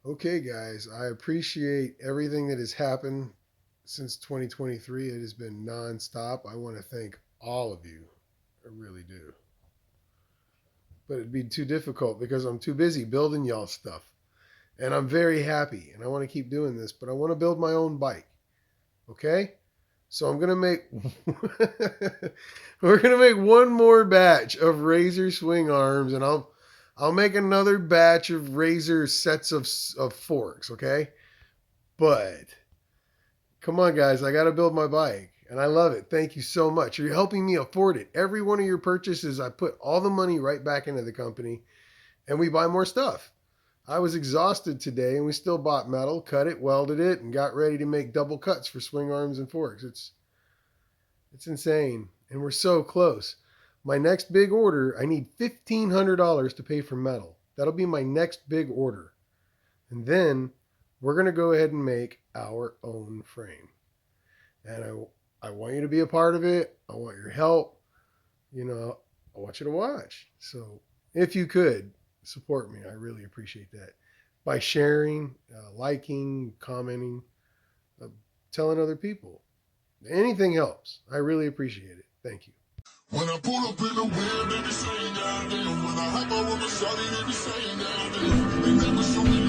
Okay, guys, I appreciate everything that has happened since 2023. It has been nonstop. I want to thank all of you. I really do. But it'd be too difficult because I'm too busy building y'all stuff. And I'm very happy and I want to keep doing this, but I want to build my own bike. Okay? So I'm gonna make we're gonna make one more batch of razor swing arms, and I'll make another batch of razor sets of forks. Okay, but come on, guys, I got to build my bike, and I love it. Thank you so much. You're helping me afford it. Every one of your purchases, I put all the money right back into the company, and we buy more stuff. I was exhausted today, and we still bought metal, cut it, welded it, and got ready to make double cuts for swing arms and forks. It's insane. And we're so close. My next big order, I need $1,500 to pay for metal. That'll be my next big order. And then we're going to go ahead and make our own frame. And I want you to be a part of it. I want your help. You know, I want you to watch. So if you could support me, I really appreciate that. By sharing, liking, commenting, uh, telling other people. Anything helps. I really appreciate it. Thank you. When I pull up in the whip, they be saying goddamn. When I hop out with my shawty, they be saying goddamn. They never show me